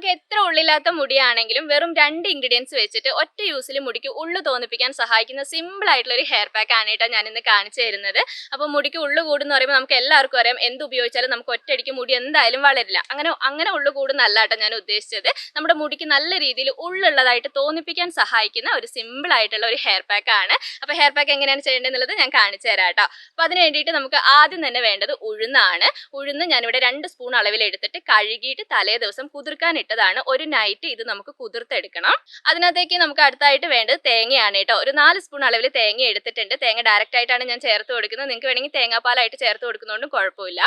നമുക്ക് എത്ര ഉള്ളില്ലാത്ത മുടിയാണെങ്കിലും വെറും 2 ഇൻഗ്രീഡിയൻസ് വെച്ചിട്ട് ഒറ്റ യൂസിൽ മുടിക്ക് ഉള്ളു തോന്നിപ്പിക്കാൻ സഹായിക്കുന്ന സിമ്പിൾ ആയിട്ടുള്ള ഒരു ഹെയർ പാക്ക് ആണ് കേട്ടോ ഞാൻ ഇന്ന് കാണിച്ചു തരുന്നത്. അപ്പോൾ മുടിക്ക് ഉള്ളു കൂടുന്ന് പറയുമ്പോൾ നമുക്ക് എല്ലാവർക്കും അറിയാം, എന്ത് ഉപയോഗിച്ചാലും നമുക്ക് ഒറ്റയടിക്ക് മുടി എന്തായാലും വളരില്ല. അങ്ങനെ ഉള്ളു കൂടുന്നല്ല കേട്ടോ ഞാൻ ഉദ്ദേശിച്ചത്. നമ്മുടെ മുടിക്ക് നല്ല രീതിയിൽ ഉള്ളുള്ളതായിട്ട് തോന്നിപ്പിക്കാൻ സഹായിക്കുന്ന ഒരു സിമ്പിൾ ആയിട്ടുള്ള ഒരു ഹെയർ പാക്ക് ആണ്. അപ്പോൾ ഹെയർ പാക്ക് എങ്ങനെയാണ് ചെയ്യേണ്ടതെന്നുള്ളത് ഞാൻ കാണിച്ചു തരാം കേട്ടോ. അപ്പോൾ അതിന് വേണ്ടിയിട്ട് നമുക്ക് ആദ്യം തന്നെ വേണ്ടത് ഉഴുന്നാണ്. ഉഴുന്ന് ഞാനിവിടെ 2 സ്പൂൺ അളവിൽ എടുത്തിട്ട് കഴുകിയിട്ട് തലേ ദിവസം കുതിർക്കാൻ ഇട്ടതാണ്. ഒരു നൈറ്റ് ഇത് നമുക്ക് കുതിർത്തെടുക്കണം. അതിനകത്തേക്ക് നമുക്ക് അടുത്തായിട്ട് വേണ്ടത് തേങ്ങയാണ് കേട്ടോ. ഒരു 4 സ്പൂൺ അളവിൽ തേങ്ങ എടുത്തിട്ടുണ്ട്. തേങ്ങ ഡയറക്റ്റ് ആയിട്ടാണ് ഞാൻ ചേർത്ത് കൊടുക്കുന്നത്. നിങ്ങൾക്ക് വേണമെങ്കിൽ തേങ്ങാപ്പാലായിട്ട് ചേർത്ത് കൊടുക്കുന്നതുകൊണ്ടും കുഴപ്പമില്ല.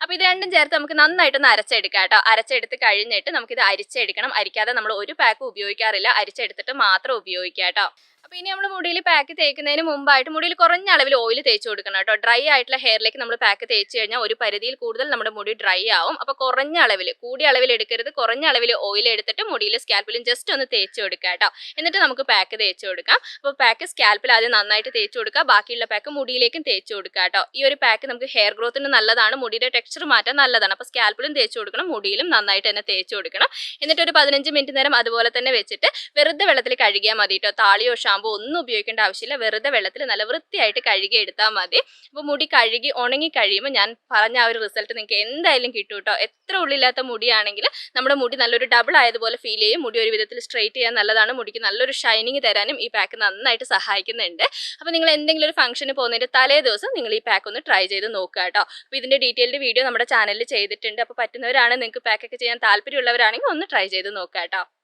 അപ്പോൾ ഇത് രണ്ടും ചേർത്ത് നമുക്ക് നന്നായിട്ടൊന്ന് അരച്ചെടുക്കാം കേട്ടോ. അരച്ചെടുത്ത് കഴിഞ്ഞിട്ട് നമുക്കിത് അരിച്ചെടുക്കണം. അരിക്കാതെ നമ്മൾ ഒരു പാക്ക് ഉപയോഗിക്കാറില്ല, അരിച്ചെടുത്തിട്ട് മാത്രം ഉപയോഗിക്കാം കേട്ടോ. അപ്പോൾ ഇനി നമ്മൾ മുടിയിൽ പാക്ക് തേക്കുന്നതിന് മുമ്പായിട്ട് മുടിയിൽ കുറഞ്ഞ അളവിൽ ഓയിൽ തേച്ച് കൊടുക്കണം കേട്ടോ. ഡ്രൈ ആയിട്ടുള്ള ഹെയറിലേക്ക് നമ്മൾ പാക്ക് തേച്ച് കഴിഞ്ഞാൽ ഒരു പരിധിയിൽ കൂടുതൽ നമ്മുടെ മുടി ഡ്രൈ ആവും. അപ്പോൾ കുറഞ്ഞ അളവിൽ, കൂടിയ അളവിൽ എടുക്കരുത്, കുറഞ്ഞ അളവിൽ ഓയിൽ എടുത്തിട്ട് മുടിയിൽ സ്കാൽപ്പിലും ജസ്റ്റ് ഒന്ന് തേച്ച് കൊടുക്കുക കേട്ടോ. എന്നിട്ട് നമുക്ക് പാക്ക് തേച്ച് കൊടുക്കാം. അപ്പോൾ പാക്ക് സ്കാൽപ്പിൽ ആദ്യം നന്നായിട്ട് തേച്ച് കൊടുക്കുക, ബാക്കിയുള്ള പാക്ക് മുടിയിലേക്കും തേച്ച് കൊടുക്കുക കേട്ടോ. ഈ ഒരു പാക്ക് നമുക്ക് ഹെയർ ഗ്രോത്തിന് നല്ലതാണ്, മുടിയുടെ ടെക്സ്ചർ മാറ്റാൻ നല്ലതാണ്. അപ്പോൾ സ്കാൽപ്പിലും തേച്ച് കൊടുക്കണം, മുടിയിലും നന്നായിട്ട് തന്നെ തേച്ച് കൊടുക്കണം. എന്നിട്ട് ഒരു 15 മിനിറ്റ് നേരം അതുപോലെ തന്നെ വെച്ചിട്ട് വെറുതെ വെള്ളത്തിൽ കഴുകിയാൽ മതി കേട്ടോ. താളിയോ ഷാമ്പോ ഒന്നും ഉപയോഗിക്കേണ്ട ആവശ്യമില്ല. വെറുതെ വെള്ളത്തിൽ നല്ല വൃത്തിയായിട്ട് കഴുകി എടുത്താൽ മതി. അപ്പോൾ മുടി കഴുകി ഉണങ്ങി കഴിയുമ്പോൾ ഞാൻ പറഞ്ഞ ആ ഒരു റിസൾട്ട് നിങ്ങൾക്ക് എന്തായാലും കിട്ടും കേട്ടോ. എത്ര ഉള്ളില്ലാത്ത മുടിയാണെങ്കിൽ നമ്മുടെ മുടി നല്ലൊരു ഡബിൾ ആയതുപോലെ ഫീൽ ചെയ്യും. മുടി ഒരു വിധത്തിൽ സ്ട്രെയിറ്റ് ചെയ്യാൻ നല്ലതാണ്. മുടിക്ക് നല്ലൊരു ഷൈനിങ് തരാനും ഈ പാക്ക് നന്നായിട്ട് സഹായിക്കുന്നുണ്ട്. അപ്പോൾ നിങ്ങൾ എന്തെങ്കിലും ഒരു ഫംഗ്ഷന് പോകുന്നതിൻ്റെ തലേ ദിവസം നിങ്ങൾ ഈ പാക്ക് ഒന്ന് ട്രൈ ചെയ്ത് നോക്കുക കേട്ടോ. അപ്പോൾ ഇതിൻ്റെ ഡീറ്റെയിൽഡ് വീഡിയോ നമ്മുടെ ചാനലിൽ ചെയ്തിട്ടുണ്ട്. അപ്പോൾ പറ്റുന്നവരാണ്, നിങ്ങൾക്ക് പാക്കൊക്കെ ചെയ്യാൻ താല്പര്യമുള്ളവരാണെങ്കിൽ ഒന്ന് ട്രൈ ചെയ്ത് നോക്കുക കേട്ടോ.